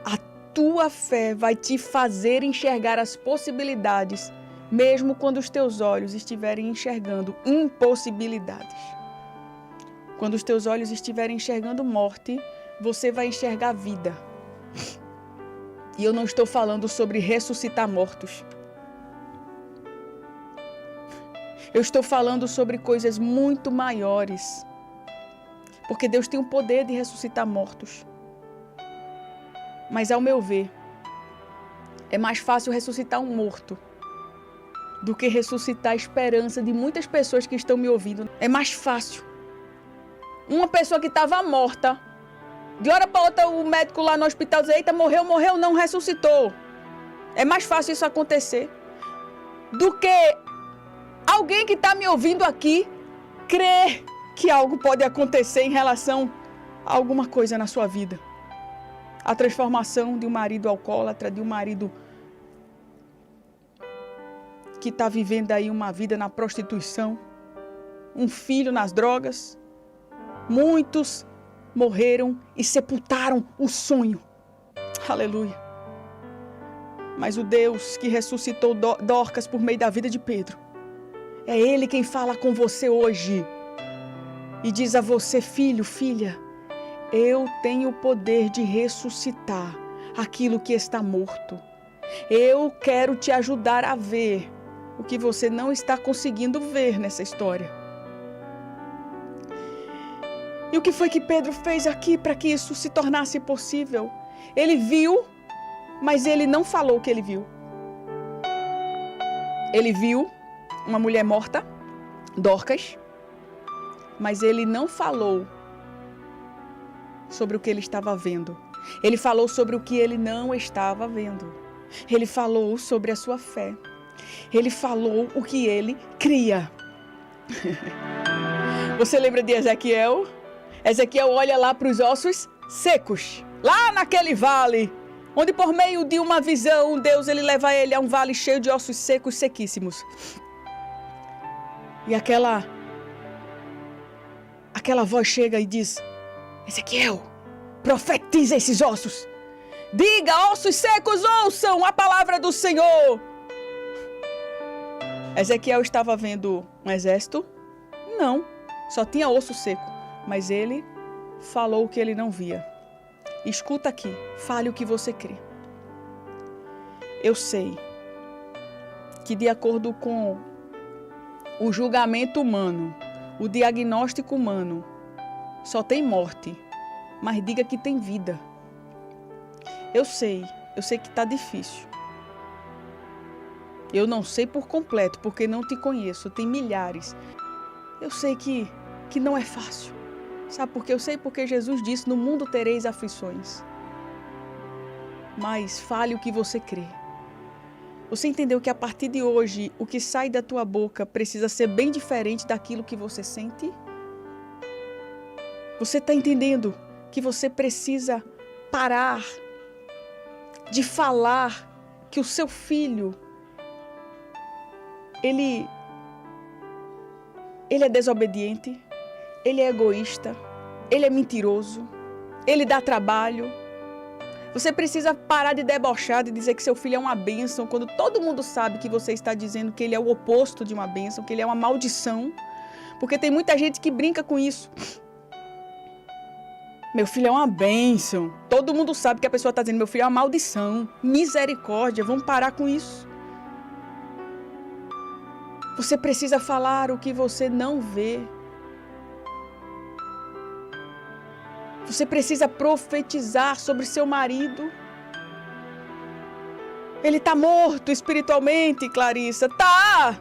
A tua fé vai te fazer enxergar as possibilidades, mesmo quando os teus olhos estiverem enxergando impossibilidades. Quando os teus olhos estiverem enxergando morte, você vai enxergar vida. E eu não estou falando sobre ressuscitar mortos. Eu estou falando sobre coisas muito maiores. Porque Deus tem o poder de ressuscitar mortos. Mas, ao meu ver, é mais fácil ressuscitar um morto do que ressuscitar a esperança de muitas pessoas que estão me ouvindo. É mais fácil. Uma pessoa que estava morta, de hora para outra o médico lá no hospital diz: eita, morreu, não ressuscitou. É mais fácil isso acontecer do que alguém que está me ouvindo aqui crer que algo pode acontecer em relação a alguma coisa na sua vida. A transformação de um marido alcoólatra, de um marido que está vivendo aí uma vida na prostituição, um filho nas drogas. Muitos morreram e sepultaram o sonho. Aleluia. Mas o Deus que ressuscitou Dorcas por meio da vida de Pedro, é Ele quem fala com você hoje e diz a você: filho, filha, eu tenho o poder de ressuscitar aquilo que está morto. Eu quero te ajudar a ver o que você não está conseguindo ver nessa história. E o que foi que Pedro fez aqui para que isso se tornasse possível? Ele viu, mas ele não falou o que ele viu. Ele viu uma mulher morta, Dorcas, mas ele não falou sobre o que ele estava vendo. Ele falou sobre o que ele não estava vendo. Ele falou sobre a sua fé. Ele falou o que ele cria. Você lembra de Ezequiel? Ezequiel olha lá para os ossos secos, lá naquele vale, onde por meio de uma visão, Deus ele leva ele a um vale cheio de ossos secos, sequíssimos. E aquela voz chega e diz: Ezequiel, profetiza esses ossos. Diga, ossos secos, ouçam a palavra do Senhor. Ezequiel estava vendo um exército? Não, só tinha osso seco. Mas ele falou o que ele não via. Escuta aqui, fale o que você crê. Eu sei que, de acordo com o julgamento humano, o diagnóstico humano, só tem morte, mas diga que tem vida. Eu sei que está difícil. Eu não sei por completo, porque não te conheço, tem milhares. Eu sei que não é fácil. Sabe por quê? Eu sei porque Jesus disse: no mundo tereis aflições. Mas fale o que você crê. Você entendeu que a partir de hoje, o que sai da tua boca precisa ser bem diferente daquilo que você sente? Você está entendendo que você precisa parar de falar que o seu filho, ele é desobediente, ele é egoísta, ele é mentiroso, ele dá trabalho. Você precisa parar de debochar, de dizer que seu filho é uma bênção, quando todo mundo sabe que você está dizendo que ele é o oposto de uma bênção, que ele é uma maldição. Porque tem muita gente que brinca com isso. Meu filho é uma bênção. Todo mundo sabe que a pessoa está dizendo, meu filho é uma maldição. Misericórdia, vamos parar com isso. Você precisa falar o que você não vê. Você precisa profetizar sobre seu marido. Ele está morto espiritualmente, Clarissa. Tá!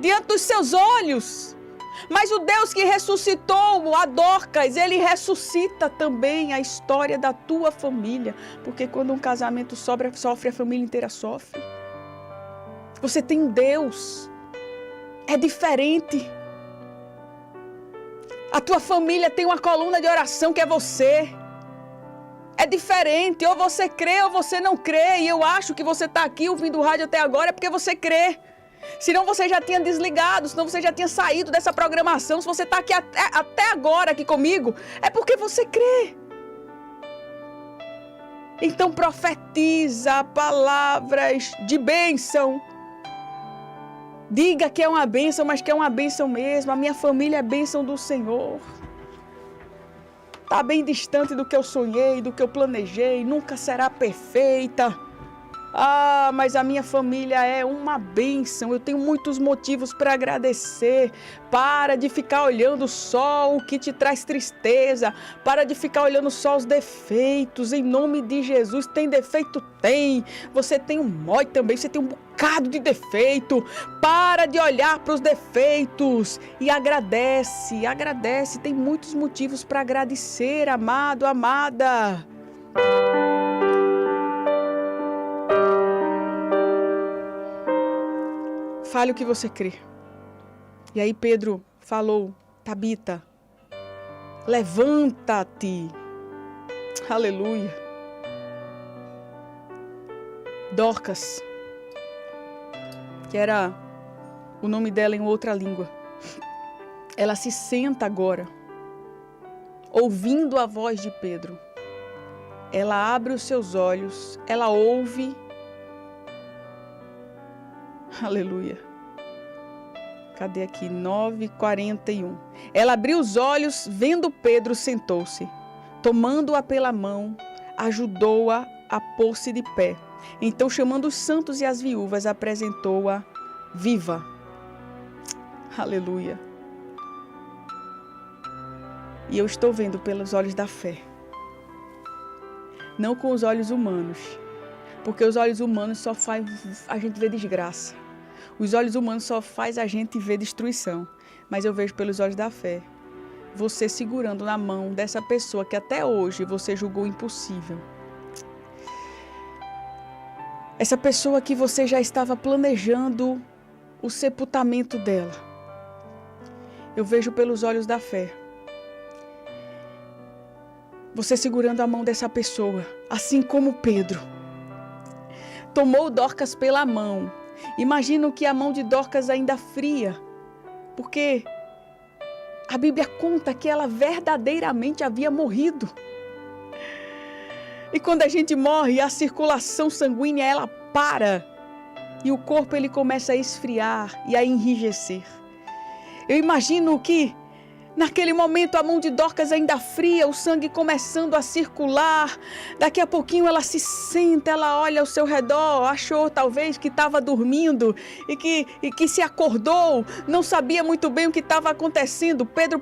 Diante dos seus olhos. Mas o Deus que ressuscitou a Dorcas, Ele ressuscita também a história da tua família. Porque quando um casamento sofre, a família inteira sofre. Você tem um Deus. É diferente. A tua família tem uma coluna de oração que é você. É diferente. Ou você crê ou você não crê. E eu acho que você está aqui ouvindo o rádio até agora é porque você crê. Senão você já tinha desligado, senão você já tinha saído dessa programação. Se você está aqui até agora aqui comigo, é porque você crê. Então profetiza palavras de bênção. Diga que é uma bênção, mas que é uma bênção mesmo. A minha família é bênção do Senhor. Está bem distante do que eu sonhei, do que eu planejei. Nunca será perfeita. Ah, mas a minha família é uma bênção. Eu tenho muitos motivos para agradecer. Para de ficar olhando só o que te traz tristeza. Para de ficar olhando só os defeitos. Em nome de Jesus, tem defeito? Tem. Você tem um monte também. Você tem um bocado de defeito. Para de olhar para os defeitos. E agradece. Agradece. Tem muitos motivos para agradecer, amado, amada. Fale o que você crê. E aí Pedro falou, Tabita, levanta-te. Aleluia. Dorcas, que era o nome dela em outra língua. Ela se senta agora, ouvindo a voz de Pedro. Ela abre os seus olhos, ela ouve. Aleluia. Cadê aqui? 9:41. Ela abriu os olhos, vendo Pedro, sentou-se. Tomando-a pela mão, ajudou-a a pôr-se de pé. Então, chamando os santos e as viúvas, apresentou-a viva. Aleluia. E eu estou vendo pelos olhos da fé. Não com os olhos humanos. Porque os olhos humanos só faz a gente ver desgraça. Os olhos humanos só faz a gente ver destruição. Mas eu vejo pelos olhos da fé. Você segurando na mão dessa pessoa que até hoje você julgou impossível. Essa pessoa que você já estava planejando o sepultamento dela. Eu vejo pelos olhos da fé. Você segurando a mão dessa pessoa, assim como Pedro. Tomou Dorcas pela mão. Imagino que a mão de Dorcas ainda fria, porque a Bíblia conta que ela verdadeiramente havia morrido. E quando a gente morre, a circulação sanguínea ela para e o corpo ele começa a esfriar e a enrijecer. Eu imagino que naquele momento a mão de Dorcas ainda fria, o sangue começando a circular. Daqui a pouquinho ela se senta, ela olha ao seu redor, achou talvez que estava dormindo e que se acordou, não sabia muito bem o que estava acontecendo. Pedro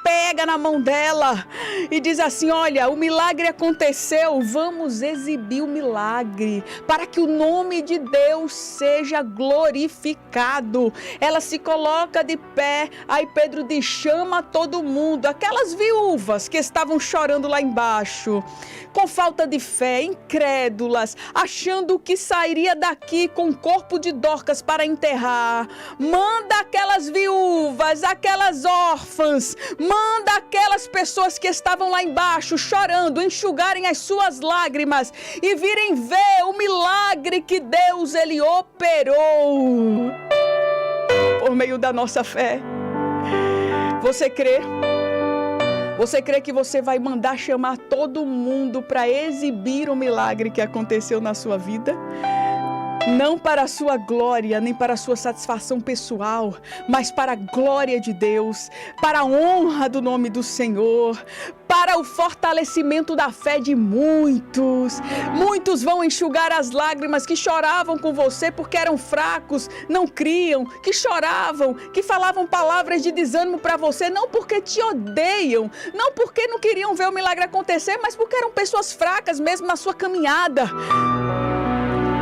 pega na mão dela e diz assim: olha, o milagre aconteceu, vamos exibir o milagre para que o nome de Deus seja glorificado. Ela se coloca de pé, aí Pedro diz: chama todo mundo, aquelas viúvas que estavam chorando lá embaixo, com falta de fé, incrédulas, achando que sairia daqui com o corpo de Dorcas para enterrar. Manda aquelas viúvas, aquelas órfãs, manda aquelas pessoas que estavam lá embaixo chorando, enxugarem as suas lágrimas e virem ver o milagre que Deus ele operou por meio da nossa fé. Você crê? Você crê que você vai mandar chamar todo mundo para exibir o milagre que aconteceu na sua vida? Não para a sua glória, nem para a sua satisfação pessoal, mas para a glória de Deus, para a honra do nome do Senhor, para o fortalecimento da fé de muitos. Muitos vão enxugar as lágrimas que choravam com você porque eram fracos, não criam, que choravam, que falavam palavras de desânimo para você, não porque te odeiam, não porque não queriam ver o milagre acontecer, mas porque eram pessoas fracas mesmo na sua caminhada.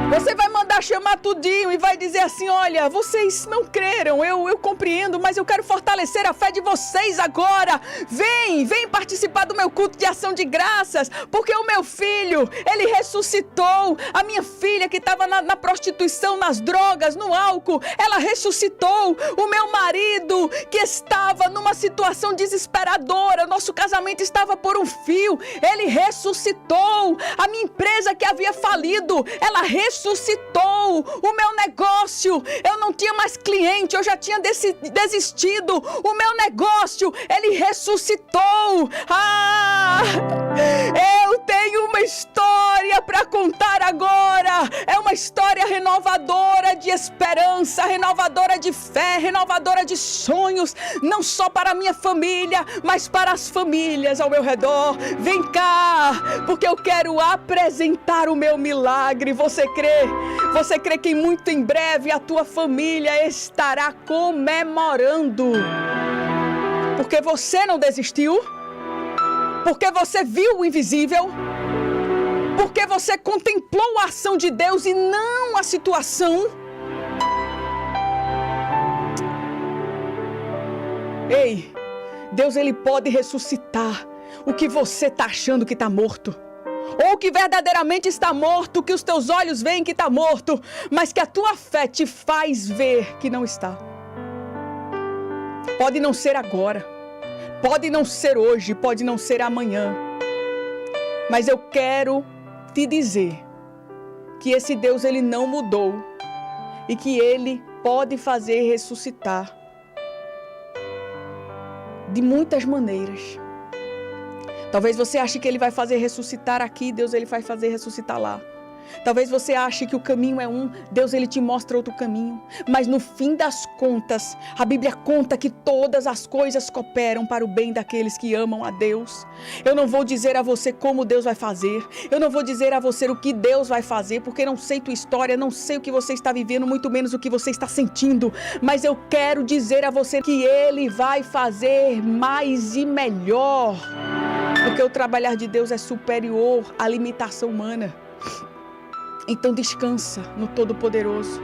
Você vai mandar chamar tudinho e vai dizer assim: olha, vocês não creram, eu compreendo, mas eu quero fortalecer a fé de vocês agora. Vem participar do meu culto de ação de graças, porque o meu filho, ele ressuscitou. A minha filha que estava na prostituição, nas drogas, no álcool, ela ressuscitou. O meu marido que estava numa situação desesperadora, nosso casamento estava por um fio, ele ressuscitou. A minha empresa que havia falido, ela ressuscitou. O meu negócio, eu não tinha mais cliente, eu já tinha desistido. O meu negócio, ele ressuscitou. Eu tenho uma história para contar agora. É uma história renovadora de esperança, renovadora de fé, renovadora de sonhos, não só para a minha família, mas para as famílias ao meu redor. Vem cá, porque eu quero apresentar o meu milagre. Você crê? Você crê que muito em breve a tua família estará comemorando? Porque você não desistiu? Porque você viu o invisível? Porque você contemplou a ação de Deus e não a situação? Ei, Deus, ele pode ressuscitar o que você está achando que está morto. Ou que verdadeiramente está morto, que os teus olhos veem que está morto, mas que a tua fé te faz ver que não está. Pode não ser agora, pode não ser hoje, pode não ser amanhã, mas eu quero te dizer que esse Deus, ele não mudou e que ele pode fazer ressuscitar de muitas maneiras. Talvez você ache que ele vai fazer ressuscitar aqui, Deus ele vai fazer ressuscitar lá. Talvez você ache que o caminho é um, Deus ele te mostra outro caminho. Mas no fim das contas, a Bíblia conta que todas as coisas cooperam para o bem daqueles que amam a Deus. Eu não vou dizer a você como Deus vai fazer. Eu não vou dizer a você o que Deus vai fazer, porque não sei tua história, não sei o que você está vivendo, muito menos o que você está sentindo. Mas eu quero dizer a você que Ele vai fazer mais e melhor. Porque o trabalhar de Deus é superior à limitação humana. Então descansa no Todo-Poderoso.